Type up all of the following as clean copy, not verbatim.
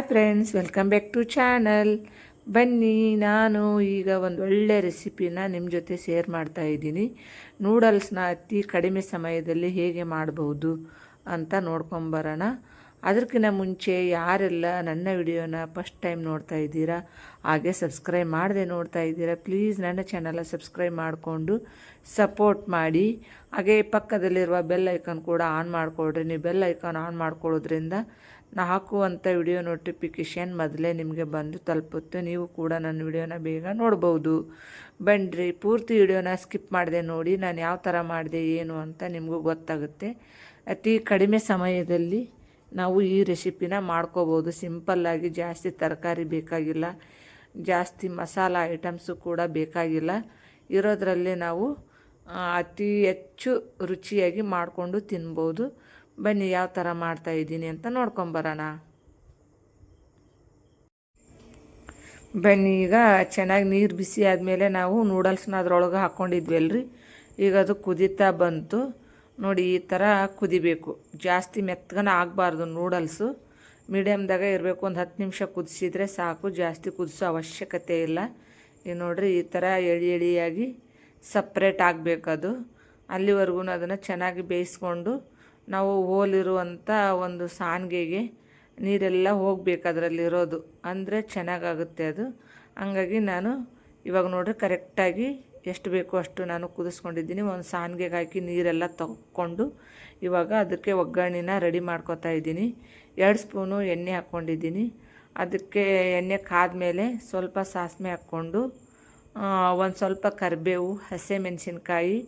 Friends, welcome back to channel. ಬನ್ನಿ, ನಾನು ಈಗ ಒಂದು ಒಳ್ಳೆ ರೆಸಿಪಿನ ನಿಮ್ಮ ಜೊತೆ ಶೇರ್ ಮಾಡ್ತಾ ಇದ್ದೀನಿ. ನೂಡಲ್ಸ್ನ ಅತಿ ಕಡಿಮೆ ಸಮಯದಲ್ಲಿ ಹೇಗೆ ಮಾಡಬಹುದು ಅಂತ ನೋಡ್ಕೊಂಬರೋಣ. ಅದಕ್ಕಿಂತ ಮುಂಚೆ ಯಾರೆಲ್ಲ ನನ್ನ ವಿಡಿಯೋನ ಫಸ್ಟ್ ಟೈಮ್ ನೋಡ್ತಾ ಇದ್ದೀರಾ, ಹಾಗೆ ಸಬ್ಸ್ಕ್ರೈಬ್ ಮಾಡದೆ ನೋಡ್ತಾ ಇದ್ದೀರಾ, ಪ್ಲೀಸ್ ನನ್ನ ಚಾನಲ್ ಸಬ್ಸ್ಕ್ರೈಬ್ ಮಾಡಿಕೊಂಡು ಸಪೋರ್ಟ್ ಮಾಡಿ. ಹಾಗೆ ಪಕ್ಕದಲ್ಲಿರುವ ಬೆಲ್ ಐಕಾನ್ ಕೂಡ ಆನ್ ಮಾಡಿಕೊಡ್ರಿ. ನೀವು ಬೆಲ್ ಐಕಾನ್ ಆನ್ ಮಾಡ್ಕೊಳ್ಳೋದ್ರಿಂದ ನಾ ಹಾಕುವಂಥ ವಿಡಿಯೋ ನೋಟಿಫಿಕೇಷನ್ ಮೊದಲೇ ನಿಮಗೆ ಬಂದು ತಲುಪುತ್ತೆ. ನೀವು ಕೂಡ ನನ್ನ ವಿಡಿಯೋನ ಬೇಗ ನೋಡ್ಬೋದು. ಬನ್ನಿರಿ, ಪೂರ್ತಿ ವಿಡಿಯೋನ ಸ್ಕಿಪ್ ಮಾಡಿದೆ ನೋಡಿ, ನಾನು ಯಾವ ಥರ ಮಾಡಿದೆ ಏನು ಅಂತ ನಿಮಗೂ ಗೊತ್ತಾಗುತ್ತೆ. ಅತಿ ಕಡಿಮೆ ಸಮಯದಲ್ಲಿ ನಾವು ಈ ರೆಸಿಪಿನ ಮಾಡ್ಕೋಬೋದು. ಸಿಂಪಲ್ಲಾಗಿ, ಜಾಸ್ತಿ ತರಕಾರಿ ಬೇಕಾಗಿಲ್ಲ, ಜಾಸ್ತಿ ಮಸಾಲ ಐಟಮ್ಸು ಕೂಡ ಬೇಕಾಗಿಲ್ಲ. ಇರೋದರಲ್ಲೇ ನಾವು ಅತಿ ಹೆಚ್ಚು ರುಚಿಯಾಗಿ ಮಾಡಿಕೊಂಡು ತಿನ್ಬೋದು. ಬನ್ನಿ, ಯಾವ ಥರ ಮಾಡ್ತಾಯಿದ್ದೀನಿ ಅಂತ ನೋಡ್ಕೊಂಬರೋಣ. ಬನ್ನಿ, ಈಗ ಚೆನ್ನಾಗಿ ನೀರು ಬಿಸಿ ಆದಮೇಲೆ ನಾವು ನೂಡಲ್ಸ್ನ ಅದ್ರೊಳಗೆ ಹಾಕ್ಕೊಂಡಿದ್ವಲ್ರಿ. ಈಗ ಅದು ಕುದೀತಾ ಬಂತು ನೋಡಿ. ಈ ಥರ ಕುದಿಬೇಕು, ಜಾಸ್ತಿ ಮೆತ್ತಗನ ಆಗಬಾರ್ದು. ನೂಡಲ್ಸು ಮೀಡಿಯಮ್ದಾಗ ಇರಬೇಕು. ಒಂದು 10 ನಿಮಿಷ ಕುದಿಸಿದ್ರೆ ಸಾಕು, ಜಾಸ್ತಿ ಕುದಿಸೋ ಅವಶ್ಯಕತೆ ಇಲ್ಲ. ಈಗ ನೋಡಿರಿ, ಈ ಥರ ಎಳಿ ಎಳಿಯಾಗಿ ಸಪ್ರೇಟ್ ಆಗಬೇಕದು. ಅಲ್ಲಿವರೆಗೂ ಅದನ್ನು ಚೆನ್ನಾಗಿ ಬೇಯಿಸ್ಕೊಂಡು ನಾವು ಹೋಲಿರುವಂಥ ಒಂದು ಸಾನ್ಗೆಗೆ ನೀರೆಲ್ಲ ಹೋಗಬೇಕು ಅದರಲ್ಲಿರೋದು, ಅಂದರೆ ಚೆನ್ನಾಗಾಗುತ್ತೆ ಅದು. ಹಂಗಾಗಿ ನಾನು ಇವಾಗ ನೋಡಿರಿ ಕರೆಕ್ಟಾಗಿ ಎಷ್ಟು ಬೇಕೋ ಅಷ್ಟು ನಾನು ಕುದಿಸ್ಕೊಂಡಿದ್ದೀನಿ. ಒಂದು ಸಾನ್ಗೆಗೆ ಹಾಕಿ ನೀರೆಲ್ಲ ತಗೊಂಡು ಇವಾಗ ಅದಕ್ಕೆ ಒಗ್ಗರಣೆನ ರೆಡಿ ಮಾಡ್ಕೊತಾ ಇದ್ದೀನಿ. 2 ಸ್ಪೂನು ಎಣ್ಣೆ ಹಾಕ್ಕೊಂಡಿದ್ದೀನಿ. ಅದಕ್ಕೆ ಎಣ್ಣೆ ಕಾದ್ಮೇಲೆ ಸ್ವಲ್ಪ ಸಾಸಿವೆ ಹಾಕ್ಕೊಂಡು ಒಂದು ಸ್ವಲ್ಪ ಕರಿಬೇವು, ಹಸಿಮೆಣಸಿನ್ಕಾಯಿ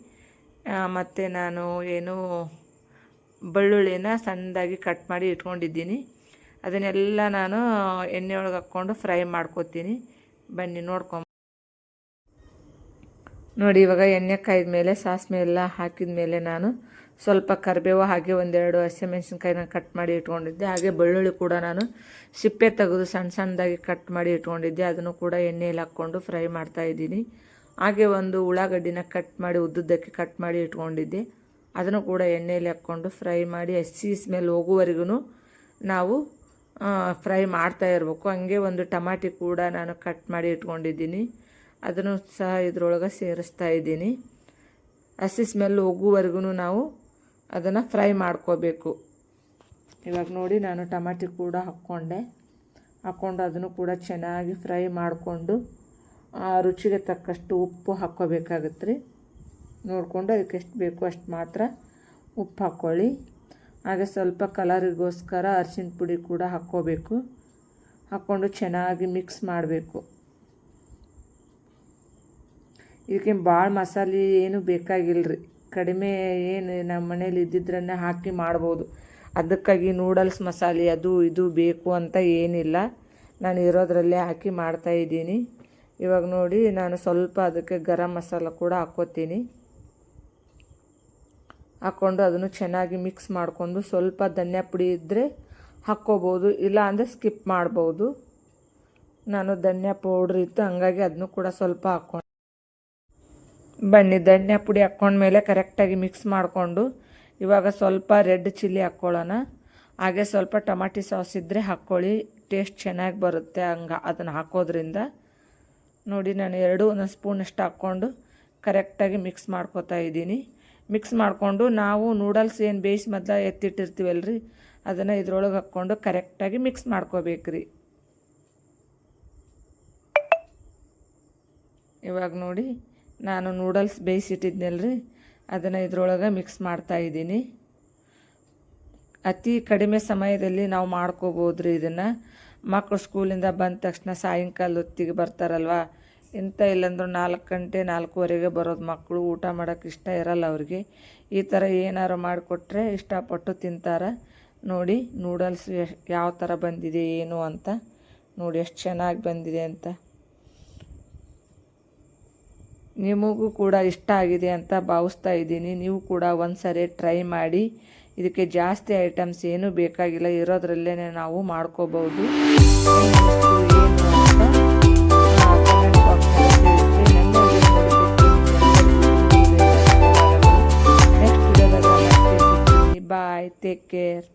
ಮತ್ತು ನಾನು ಬೆಳ್ಳುಳ್ಳಿನ ಸಣ್ಣದಾಗಿ ಕಟ್ ಮಾಡಿ ಇಟ್ಕೊಂಡಿದ್ದೀನಿ. ಅದನ್ನೆಲ್ಲ ನಾನು ಎಣ್ಣೆ ಒಳಗೆ ಹಾಕ್ಕೊಂಡು ಫ್ರೈ ಮಾಡ್ಕೊತೀನಿ. ಬನ್ನಿ ನೋಡಿ. ಇವಾಗ ಎಣ್ಣೆ ಕಾಯ್ದ ಮೇಲೆ ಸಾಸಿವೆ ಎಲ್ಲ ಹಾಕಿದ ಮೇಲೆ ನಾನು ಸ್ವಲ್ಪ ಕರಿಬೇವು, ಹಾಗೆ 1-2 ಹಸಿಮೆಣಸಿನ್ಕಾಯಿನ ಕಟ್ ಮಾಡಿ ಇಟ್ಕೊಂಡಿದ್ದೆ. ಹಾಗೆ ಬೆಳ್ಳುಳ್ಳಿ ಕೂಡ ನಾನು ಸಿಪ್ಪೆ ತೆಗೆದು ಸಣ್ಣ ಸಣ್ಣದಾಗಿ ಕಟ್ ಮಾಡಿ ಇಟ್ಕೊಂಡಿದ್ದೆ. ಅದನ್ನು ಕೂಡ ಎಣ್ಣೆಯಲ್ಲಿ ಹಾಕ್ಕೊಂಡು ಫ್ರೈ ಮಾಡ್ತಾಯಿದ್ದೀನಿ. ಹಾಗೆ ಒಂದು ಉಳ್ಳಾಗಡ್ಡಿನ ಕಟ್ ಮಾಡಿ ಉದ್ದುದ್ದಕ್ಕೆ ಕಟ್ ಮಾಡಿ ಇಟ್ಕೊಂಡಿದ್ದೆ. ಅದನ್ನು ಕೂಡ ಎಣ್ಣೆಯಲ್ಲಿ ಹಾಕ್ಕೊಂಡು ಫ್ರೈ ಮಾಡಿ ಹಸಿ ಸ್ಮೆಲ್ ಹೋಗುವವರೆಗೂ ನಾವು ಫ್ರೈ ಮಾಡ್ತಾ ಇರಬೇಕು. ಹಂಗೆ ಒಂದು ಟಮಾಟಿ ಕೂಡ ನಾನು ಕಟ್ ಮಾಡಿ ಇಟ್ಕೊಂಡಿದ್ದೀನಿ. ಅದನ್ನು ಸಹ ಇದ್ರೊಳಗೆ ಸೇರಿಸ್ತಾ ಇದ್ದೀನಿ. ಹಸಿ ಸ್ಮೆಲ್ ಹೋಗುವವರೆಗೂ ನಾವು ಅದನ್ನು ಫ್ರೈ ಮಾಡ್ಕೋಬೇಕು. ಇವಾಗ ನೋಡಿ, ನಾನು ಟಮಾಟಿ ಕೂಡ ಹಾಕ್ಕೊಂಡು ಅದನ್ನು ಕೂಡ ಚೆನ್ನಾಗಿ ಫ್ರೈ ಮಾಡಿಕೊಂಡು ರುಚಿಗೆ ತಕ್ಕಷ್ಟು ಉಪ್ಪು ಹಾಕ್ಕೋಬೇಕಾಗತ್ತೆ ರೀ. ನೋಡಿಕೊಂಡು ಅದಕ್ಕೆ ಎಷ್ಟು ಬೇಕೋ ಅಷ್ಟು ಮಾತ್ರ ಉಪ್ಪು ಹಾಕ್ಕೊಳ್ಳಿ. ಹಾಗೆ ಸ್ವಲ್ಪ ಕಲರಿಗೋಸ್ಕರ ಅರಿಶಿನ ಪುಡಿ ಕೂಡ ಹಾಕ್ಕೊಂಡು ಚೆನ್ನಾಗಿ ಮಿಕ್ಸ್ ಮಾಡಬೇಕು. ಇದಕ್ಕೆ ಭಾಳ ಮಸಾಲೆ ಏನು ಬೇಕಾಗಿಲ್ಲ ರೀ, ಕಡಿಮೆ ಏನು ನಮ್ಮ ಮನೇಲಿ ಇದ್ದಿದ್ರನ್ನೇ ಹಾಕಿ ಮಾಡ್ಬೋದು. ಅದಕ್ಕಾಗಿ ನೂಡಲ್ಸ್ ಮಸಾಲೆ ಅದು ಇದು ಬೇಕು ಅಂತ ಏನಿಲ್ಲ, ನಾನು ಇರೋದ್ರಲ್ಲೇ ಹಾಕಿ ಮಾಡ್ತಾಯಿದ್ದೀನಿ. ಇವಾಗ ನೋಡಿ, ನಾನು ಸ್ವಲ್ಪ ಅದಕ್ಕೆ ಗರಂ ಮಸಾಲ ಕೂಡ ಹಾಕ್ಕೊಂಡು ಅದನ್ನು ಚೆನ್ನಾಗಿ ಮಿಕ್ಸ್ ಮಾಡಿಕೊಂಡು ಸ್ವಲ್ಪ ಧನಿಯಾ ಪುಡಿ ಇದ್ದರೆ ಹಾಕ್ಕೋಬೋದು, ಇಲ್ಲ ಅಂದರೆ ಸ್ಕಿಪ್ ಮಾಡ್ಬೋದು. ನಾನು ಧನಿಯಾ ಪೌಡ್ರ್ ಇತ್ತು, ಹಂಗಾಗಿ ಅದನ್ನು ಕೂಡ ಸ್ವಲ್ಪ ಹಾಕ್ಕೊಂಡು ಬನ್ನಿ. ಧನಿಯಾ ಪುಡಿ ಹಾಕ್ಕೊಂಡ್ಮೇಲೆ ಕರೆಕ್ಟಾಗಿ ಮಿಕ್ಸ್ ಮಾಡಿಕೊಂಡು ಇವಾಗ ಸ್ವಲ್ಪ ರೆಡ್ ಚಿಲ್ಲಿ ಹಾಕ್ಕೊಳ್ಳೋಣ. ಹಾಗೆ ಸ್ವಲ್ಪ ಟಮಾಟಿ ಸಾಸ್ ಇದ್ದರೆ ಹಾಕ್ಕೊಳ್ಳಿ, ಟೇಸ್ಟ್ ಚೆನ್ನಾಗಿ ಬರುತ್ತೆ ಅದನ್ನು ಹಾಕೋದ್ರಿಂದ. ನೋಡಿ, ನಾನು 1 ಸ್ಪೂನಷ್ಟು ಹಾಕ್ಕೊಂಡು ಕರೆಕ್ಟಾಗಿ ಮಿಕ್ಸ್ ಮಾಡ್ಕೊತಾ ಇದ್ದೀನಿ. ಮಿಕ್ಸ್ ಮಾಡಿಕೊಂಡು ನಾವು ನೂಡಲ್ಸ್ ಏನು ಬೇಯಿಸಿ ಮೊದಲು ಎತ್ತಿಟ್ಟಿರ್ತೀವಲ್ರಿ, ಅದನ್ನು ಇದ್ರೊಳಗೆ ಹಾಕ್ಕೊಂಡು ಕರೆಕ್ಟಾಗಿ ಮಿಕ್ಸ್ ಮಾಡ್ಕೋಬೇಕ್ರಿ. ಇವಾಗ ನೋಡಿ, ನಾನು ನೂಡಲ್ಸ್ ಬೇಯಿಸಿಟ್ಟಿದ್ನಲ್ರಿ, ಅದನ್ನು ಇದ್ರೊಳಗೆ ಮಿಕ್ಸ್ ಮಾಡ್ತಾಯಿದ್ದೀನಿ. ಅತಿ ಕಡಿಮೆ ಸಮಯದಲ್ಲಿ ನಾವು ಮಾಡ್ಕೋಬೋದ್ರಿ ಇದನ್ನು. ಮಕ್ಕಳು ಸ್ಕೂಲಿಂದ ಬಂದ ತಕ್ಷಣ ಸಾಯಂಕಾಲ ಹೊತ್ತಿಗೆ ಬರ್ತಾರಲ್ವ, ಇಲ್ಲಾಂದ್ರೆ 4 ಗಂಟೆ 4:15ಗೆ ಬರೋದು ಮಕ್ಕಳು. ಊಟ ಮಾಡೋಕ್ಕೆ ಇಷ್ಟ ಇರಲ್ಲ ಅವ್ರಿಗೆ. ಈ ಥರ ಏನಾರು ಮಾಡಿಕೊಟ್ರೆ ಇಷ್ಟಪಟ್ಟು ತಿಂತಾರೆ. ನೋಡಿ, ನೂಡಲ್ಸ್ ಯಾವ ಥರ ಬಂದಿದೆ ಏನು ಅಂತ ನೋಡಿ, ಎಷ್ಟು ಚೆನ್ನಾಗಿ ಬಂದಿದೆ ಅಂತ. ನಿಮಗೂ ಕೂಡ ಇಷ್ಟ ಆಗಿದೆ ಅಂತ ಭಾವಿಸ್ತಾ ಇದ್ದೀನಿ. ನೀವು ಕೂಡ ಒಂದು ಸರಿ ಟ್ರೈ ಮಾಡಿ. ಇದಕ್ಕೆ ಜಾಸ್ತಿ ಐಟಮ್ಸ್ ಏನೂ ಬೇಕಾಗಿಲ್ಲ, ಇರೋದ್ರಲ್ಲೇ ನಾವು ಮಾಡ್ಕೋಬೋದು. ನೆಕ್ಸ್ಟ್ ವಿಡಿಯೋದಾಗ ಬಾಯ್, ಟೇಕ್ ಕೇರ್.